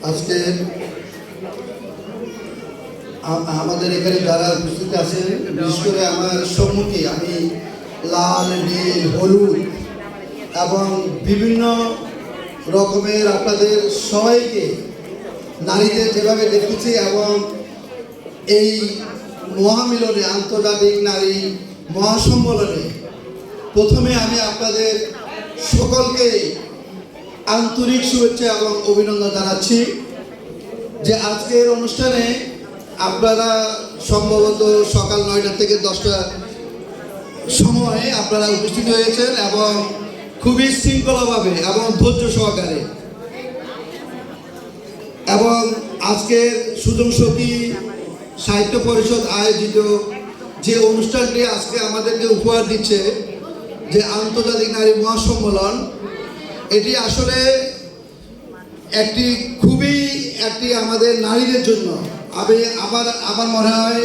আজকে আমাদের এখানে যারা উপস্থিত আছেন, বিশেষ করে আমার সম্মুখে আমি লাল, নীল, হলুদ এবং বিভিন্ন রকমের আপনাদের সবাইকে নারীদের যেভাবে দেখতেছি এবং এই মহামিলনে, আন্তর্জাতিক নারী মহাসম্মেলনে প্রথমে আমি আপনাদের সকলকে আন্তরিক শুভেচ্ছা এবং অভিনন্দন জানাচ্ছি যে আজকের অনুষ্ঠানে আপনারা সম্ভবত সকাল 9টা থেকে 10টা সময়ে আপনারা উপস্থিত হয়েছেন এবং খুবই শৃঙ্খলাভাবে এবং ধৈর্য সহকারে, এবং আজকের সুজন সখী সাহিত্য পরিষদ আয়োজিত যে অনুষ্ঠানটি আজকে আমাদেরকে উপহার দিচ্ছে, যে আন্তর্জাতিক নারী মহাসম্মেলন, এটি আসলে একটি আমাদের নারীদের জন্য। আমার মনে হয়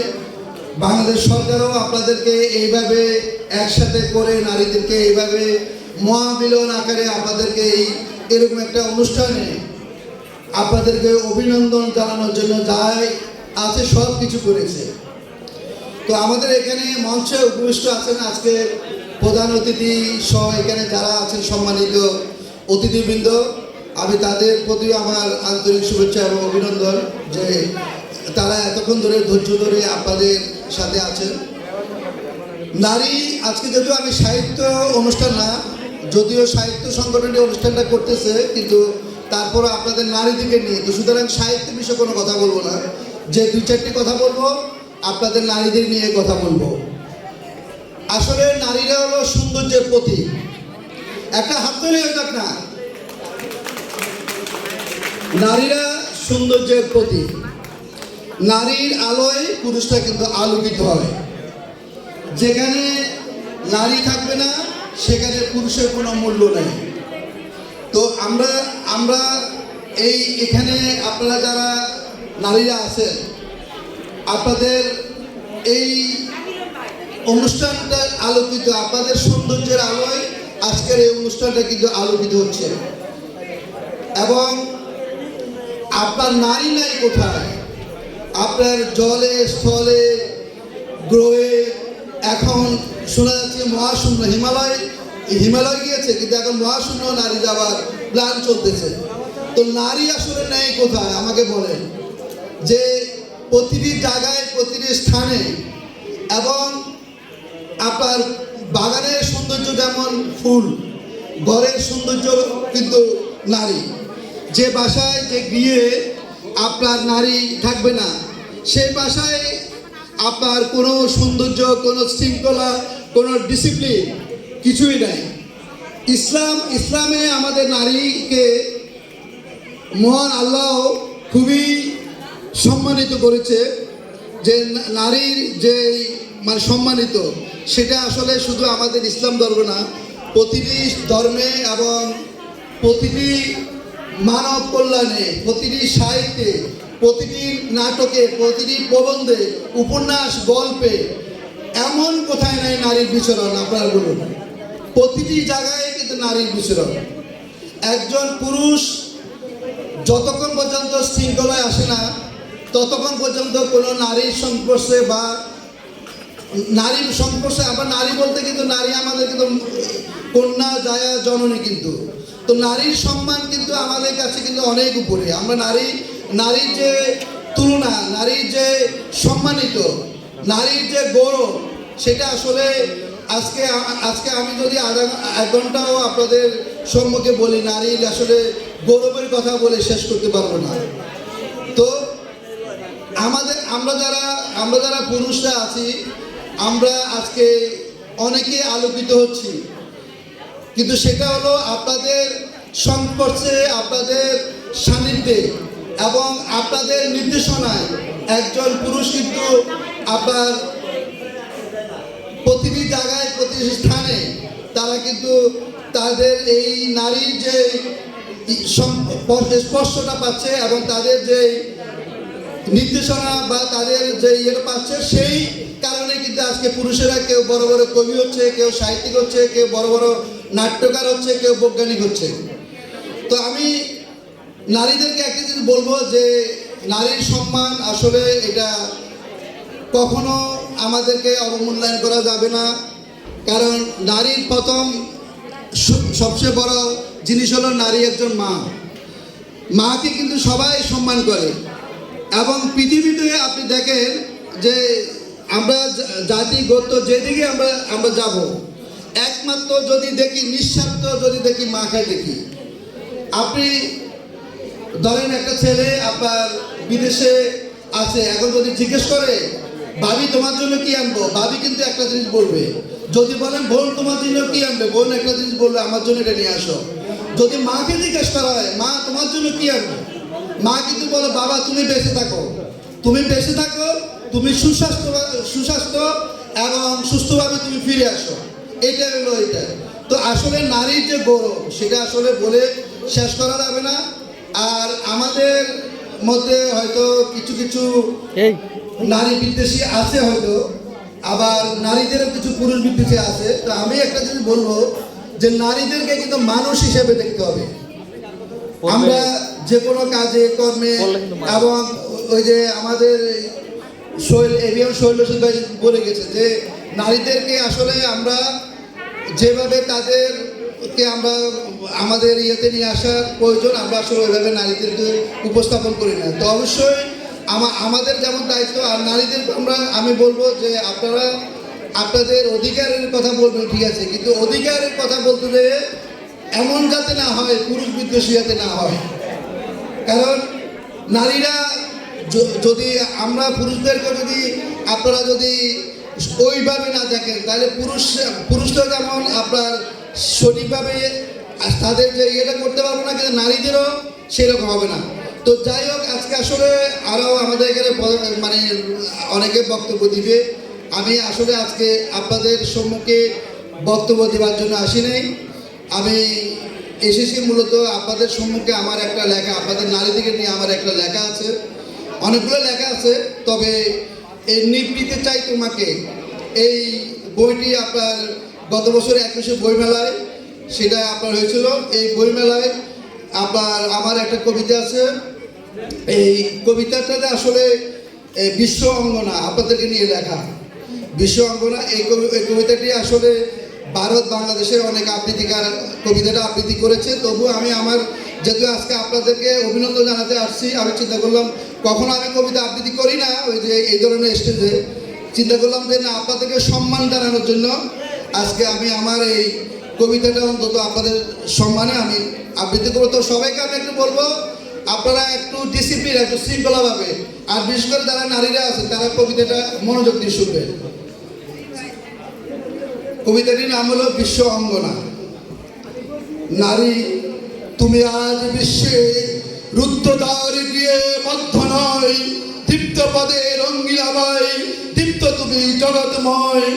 বাংলাদেশ সরকারও আপনাদেরকে এইভাবে একসাথে করে নারীদেরকে এইভাবে মহামিলন আকারে আপনাদেরকে এরকম একটা অনুষ্ঠানে আপনাদেরকে অভিনন্দন জানানোর জন্য যাই আছে সব কিছু করেছে। তো আমাদের এখানে মঞ্চে উপবিষ্ট আছেন আজকে প্রধান অতিথি সহ এখানে যারা আছেন সম্মানিত অতিথিবৃন্দ, আমি তাদের প্রতি আমার আন্তরিক শুভেচ্ছা এবং অভিনন্দন যে তারা এতক্ষণ ধরে ধৈর্য ধরে আপনাদের সাথে আছেন। নারী আজকে যদিও আমি সাহিত্য অনুষ্ঠান না, যদিও সাহিত্য সংগঠনটি অনুষ্ঠানটা করতেছে, কিন্তু তারপরে আপনাদের নারীদিকে নিয়ে, তো সুতরাং সাহিত্য বিষয়ে কোনো কথা বলবো না, যে 2-4টি কথা বলবো আপনাদের নারীদের নিয়ে কথা বলবো। আসলে নারীরা হলো সৌন্দর্যের প্রতীক। একটা হাত তৈরি হয়ে যাক না, নারীরা সৌন্দর্যের প্রতীক। নারীর আলোয় পুরুষরা কিন্তু আলোকিত হয়। যেখানে নারী থাকবে না সেখানে পুরুষের কোনো মূল্য নেই। তো আমরা এখানে আপনারা যারা নারীরা আছেন, আপনাদের এই অনুষ্ঠানটা আলোকিত, আপনাদের সৌন্দর্যের আলোয় আজকের এই অনুষ্ঠানটা কিন্তু আলোকিত হচ্ছে। এবং আপনার নারী নাই কোথায়? আপনার জলে, স্থলে, গ্রহে, এখন শোনা যাচ্ছে মহাশূন্য, হিমালয় গিয়েছে, কিন্তু এখন মহাশূন্য নারী যাওয়ার প্ল্যান চলতেছে। তো নারী আসলে নেই কোথায় আমাকে বলেন? যে প্রতিটি জায়গায়, প্রতিটি স্থানে, এবং আপনার বাগানের সৌন্দর্য যেমন ফুল, ঘরের সৌন্দর্য কিন্তু নারী। যে বাসায়, যে গৃহে আপনার নারী থাকবে না, সেই বাসায় আপনার কোনো সৌন্দর্য, কোনো শৃঙ্খলা, কোনো ডিসিপ্লিন কিছুই নাই। ইসলামে আমাদের নারীকে মহান আল্লাহ খুবই সম্মানিত করেছে। যে নারীর যে সম্মানিত, সেটা আসলে শুধু আমাদের ইসলাম ধর্ম না, প্রতিটি ধর্মে এবং প্রতিটি মানব কল্যাণে, প্রতিটি সাহিত্যে, প্রতিটি নাটকে, প্রতিটি প্রবন্ধে, উপন্যাস, গল্পে এমন কোথায় নাই নারীর বিচরণ। আপনারা বলুন, প্রতিটি জায়গায় কিন্তু নারীর বিচরণ। একজন পুরুষ যতক্ষণ পর্যন্ত শৃঙ্খলায় আসে না, ততক্ষণ পর্যন্ত কোনো নারীর সংস্পর্শে বা নারীর সংস্পর্শে, আবার নারী বলতে কিন্তু নারী আমাদের কিন্তু কন্যা, জায়া, জননী কিন্তু। তো নারীর সম্মান কিন্তু আমাদের কাছে কিন্তু অনেক উপরে। আমরা নারীর যে তুলনা, নারীর যে সম্মানিত, নারীর যে গৌরব, সেটা আসলে আজকে আমি যদি 1 ঘন্টাও আপনাদের সম্মুখে বলি, নারীর আসলে গৌরবের কথা বলে শেষ করতে পারবো না। তো আমরা যারা পুরুষরা আছি, আমরা আজকে অনেকে আলোকিত হচ্ছি, কিন্তু সেটা হলো আপনাদের সংস্পর্শে, আপনাদের সান্নিধ্যে এবং আপনাদের নির্দেশনায়। একজন পুরুষ কিন্তু আপনার প্রতিটি জায়গায়, প্রতিটি স্থানে তারা কিন্তু তাদের এই নারীর যে স্পর্শটা পাচ্ছে এবং তাদের যে নির্দেশনা বা তাদের যে ইয়েটা পাচ্ছে, সেই কারণে কিন্তু আজকে পুরুষেরা কেউ বড় বড় কবি হচ্ছে, কেউ সাহিত্যিক হচ্ছে, কেউ বড় বড় নাট্যকার হচ্ছে, কেউ বৈজ্ঞানিক হচ্ছে। তো আমি নারীদেরকে একটা জিনিস বলবো যে নারীর সম্মান আসলে এটা কখনো আমাদেরকে অবমূল্যায়ন করা যাবে না। কারণ নারীর প্রথম সবচেয়ে বড় জিনিস হলো নারী একজন মা। মাকে কিন্তু সবাই সম্মান করে। এবং পৃথিবীতে আপনি দেখেন যে আমরা জাতি গোত্র যেদিকে আমরা যাব, একমাত্র যদি দেখি নিঃস্বার্থ যদি দেখি মাকে দেখি। আপনি ধরেন একটা ছেলে আপনার বিদেশে আছে, এখন যদি জিজ্ঞেস করে ভাবি তোমার জন্য কি আনবো, ভাবি কিন্তু একটা জিনিস বলবে। যদি বলেন বোন তোমার জন্য কি আনবে, বোন একটা জিনিস বলবে আমার জন্য এটা নিয়ে আসো। যদি মাকে জিজ্ঞেস করা হয় মা তোমার জন্য কি আনবো, মা কিন্তু বলে বাবা তুমি বেঁচে থাকো, তুমি বেঁচে থাকো, তুমি সুস্বাস্থ্য এবং সুস্থভাবে তুমি ফিরে আসো, এইটা হলো এটা। তো আসলে নারীর যে গৌরব সেটা আসলে বলে শেষ করা যাবে না। আর আমাদের মধ্যে হয়তো কিছু কিছু নারী বিদ্বেষী আছে হয়তো, আবার নারীদেরও কিছু পুরুষ বিদ্বেষী আছে। তো আমি একটা জিনিস বলবো যে নারীদেরকে কিন্তু মানুষ হিসেবে দেখতে হবে। আমরা যে কোনো কাজে কর্মে, এবং ওই যে আমাদের শৈলসুদ ভাই বলে গেছে যে নারীদেরকে আসলে আমরা যেভাবে তাদেরকে আমরা আমাদের ইয়েতে নিয়ে আসার প্রয়োজন, আমরা আসলে ওইভাবে নারীদেরকে উপস্থাপন করি না। তো অবশ্যই আমাদের যেমন দায়িত্ব, আর নারীদেরকে আমি বলবো যে আপনারা আপনাদের অধিকারের কথা বলবেন ঠিক আছে, কিন্তু অধিকারের কথা বলতে গিয়ে এমন যাতে না হয় পুরুষ বিদ্বেষী যাতে না হয়। কারণ নারীরা যদি আমরা পুরুষদেরকে যদি আপনারা যদি ওইভাবে না দেখেন তাহলে পুরুষরা যেমন আপনার সঠিকভাবে তাদের যে ইয়েটা করতে পারবো না, কিন্তু নারীদেরও সেরকম হবে না। তো যাই হোক, আজকে আসলে আরও আমাদের এখানে মানে অনেকে বক্তব্য দিবে। আমি আসলে আজকে আপনাদের সম্মুখে বক্তব্য দেওয়ার জন্য আসি নাই। আমি এসেছি মূলত আপনাদের সম্মুখে আমার একটা লেখা, আপনাদের নারীদেরকে নিয়ে আমার একটা লেখা আছে, অনেকগুলো লেখা আছে। তবে এই নিবৃত্তি চাই তোমাকে, এই বইটি আপনার গত বছর 21শে বইমেলায় সেটা আপনার হয়েছিল। এই বইমেলায় আপনার আমার একটা কবিতা আছে। এই কবিতাটাতে আসলে বিশ্ব অঙ্গনা আপনাদেরকে নিয়ে লেখা, বিশ্ব অঙ্গনা। এই কবিতাটি আসলে ভারত বাংলাদেশের অনেক আবৃত্তিকার কবিতাটা আবৃত্তি করেছে। তবু আমি আমার যেহেতু আজকে আপনাদেরকে অভিনন্দন জানাতে আসছি, আমি চিন্তা করলাম কখনো আমি কবিতা আবৃত্তি করি না ওই যে এই ধরনের স্টেজে, চিন্তা করলাম যে না আপনাদেরকে সম্মান জানানোর জন্য আজকে আমি আমার এই কবিতাটা অন্তত আপনাদের সম্মানে আমি আবৃত্তি করবো। তো সবাইকে আমি একটু বলবো আপনারা একটু ডিসিপ্লিন, একটু শৃঙ্খলাভাবে, আর বিশেষ করে যারা নারীরা আছে তারা কবিতাটা মনোযোগ দিয়ে শুনবেন। কবিতাটির নাম হলো বিশ্ব অঙ্গনা। নারী তুমি আজ বিশ্বে রুদ্ধদ্বার গিয়ে বদ্ধ নয়, দীপ্ত পদে রঙ্গিলাময়, দীপ্ত তুমি জগৎময়।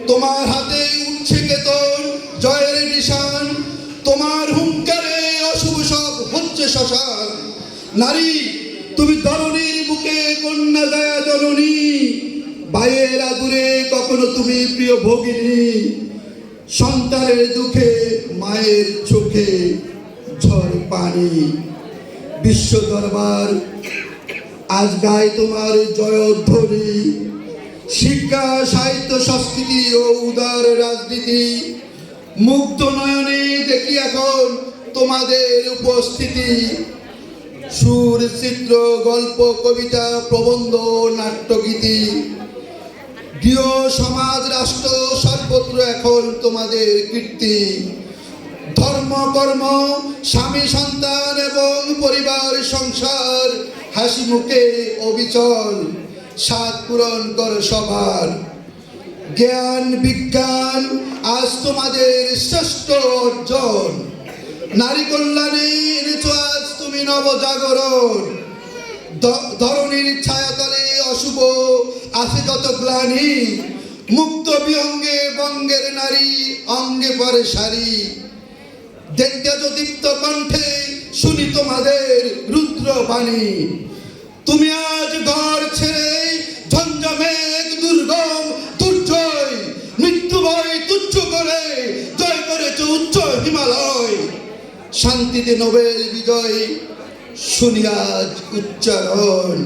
তোমার হাতে উঠছে কেতন জয়ের নিশান, তোমার হুঙ্কারে অশুভ সব হচ্ছে শ্মশান। নারী তুমি ধরণীর বুকে কন্যা দয়া জননী, ভাইয়ের আদুরে কখনো তুমি প্রিয় ভগিনী। সন্তানের দুঃখে মায়ের চোখে ঝড় পানি। বিশ্ব দরবার আজ গায় তোমার জয়ধ্বনি। শিক্ষা সাহিত্য সংস্কৃতি ও উদার রাজনীতি, মুগ্ধ নয়নে দেখি এখন তোমাদের উপস্থিতি। সুর চিত্র গল্প কবিতা প্রবন্ধ নাট্যগীতি, গৃহ সমাজ রাষ্ট্র সর্বত্র এখন তোমাদের কীর্তি। ধর্ম কর্ম স্বামী সন্তান এবং পরিবার সংসার, হাসি মুখে অবিচল স্বাদ পূরণ কর সবার। জ্ঞান বিজ্ঞান আজ তোমাদের শ্রেষ্ঠ অর্জন, নারী কল্যাণে এনেছ আজ তুমি নবজাগরণ। ধরণীর ছায়াতলে অশুভ আছে যত গ্লানি, মুক্ত বিহঙ্গে বঙ্গের নারী অঙ্গে পরে শাড়ি। দীপ্ত কণ্ঠে শুনি তোমাদের রুদ্র বাণী। তুমি আজ ঘর ছেড়ে ঝঞ্ঝামেঘ দুর্গম দুর্জয়, মৃত্যু ভয় তুচ্ছ করে জয় করেছ উচ্চ হিমালয়। শান্তিতে নোবেল বিজয় শুনি আজ উচ্চারণ,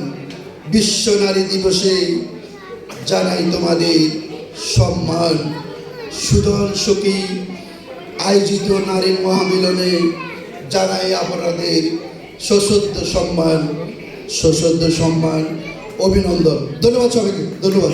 বিশ্ব নারী দিবসে জানাই তোমাদের সম্মান। সুদল সখী আয়োজিত নারীর মহামিলনে জানাই আপনাদের সশ্রদ্ধ সম্মান, অভিনন্দন। ধন্যবাদ সবাইকে, ধন্যবাদ।